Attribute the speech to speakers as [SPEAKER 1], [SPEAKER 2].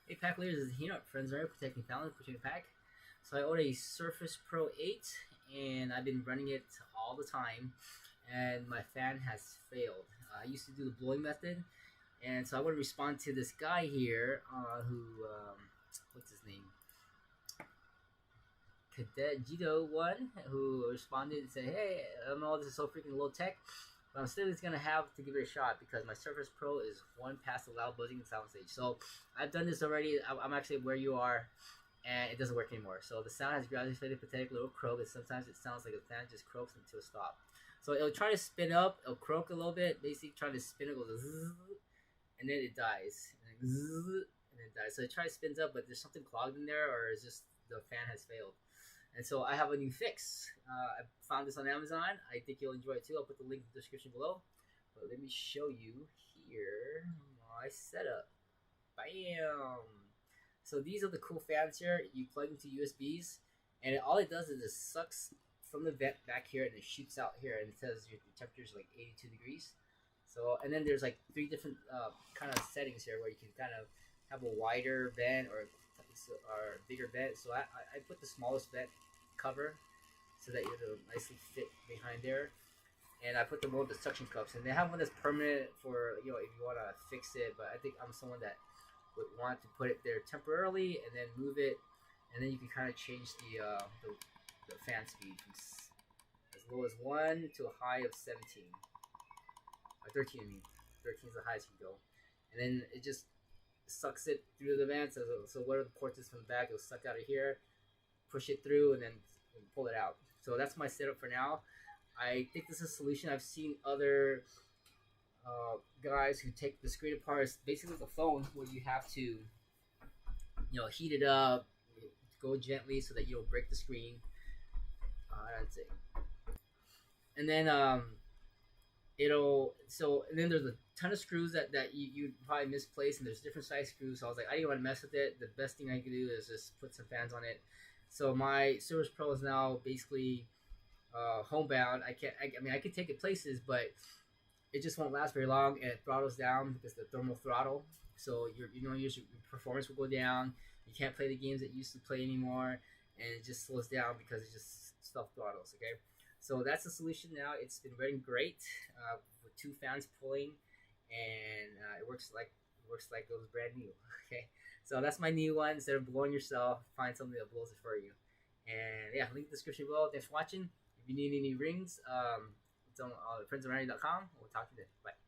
[SPEAKER 1] Hey pack leaders, this is here. Friends are protecting families, protecting pack. So I own a Surface Pro 8 and I've been running it all the time and my fan has failed. I used to do the blowing method, and so I want to respond to this guy here who, what's his name? Cadet Jito one, who responded and said, hey, I know this is so freaking low tech, but I'm still just gonna have to give it a shot because my Surface Pro is one past the loud buzzing soundstage. So I've done this already. I'm actually where you are, and it doesn't work anymore. So the sound has gradually faded, pathetic little croak, and sometimes it sounds like a fan just croaks until a stop. So it'll try to spin up, it'll croak a little bit, basically trying to spin it, goes zzz, and then it dies, and then zzz, and then it dies. So it tries to spins up, but there's something clogged in there, or it's just the fan has failed. And so I have a new fix. I found this on Amazon. I think you'll enjoy it too. I'll put the link in the description below. But let me show you here my setup. Bam! So these are the cool fans here. You plug into USBs, and all it does is it sucks from the vent back here, and it shoots out here, and it says your temperature is like 82 degrees. So, and then there's like 3 different kind of settings here where you can kind of have a wider vent or bigger vent. So I put the smallest vent cover so that it'll nicely fit behind there. And I put the one with the suction cups, and they have one that's permanent for, you know, if you want to fix it. But I think I'm someone that would want to put it there temporarily and then move it, and then you can kind of change the fan speed from as low as 1 to a high of 17 or 13. I mean, 13 is the highest you can go, and then it just sucks it through the vent. So where the port is from the back, it'll suck out of here, push it through, and then pull it out. So that's my setup for now. I think this is a solution. I've seen other guys who take the screen apart. It's basically like a phone where you have to, you know, heat it up, go gently so that you don't break the screen. That's it. And then and then there's a ton of screws that you probably misplaced, and there's different size screws. So I was like, I didn't want to mess with it. The best thing I could do is just put some fans on it. So my Surface Pro is now basically homebound. I could take it places, but it just won't last very long, and it throttles down because the thermal throttle. So your performance will go down. You can't play the games that you used to play anymore, and it just slows down because it just self throttles. Okay, so that's the solution now. It's been running great with 2 fans pulling, and it works like it was brand new. Okay, so that's my new one. Instead of blowing yourself, find something that blows it for you. And yeah, link in the description below. Thanks for watching. If you need any rings, it's on friendsaround.com. We'll talk to you then. Bye.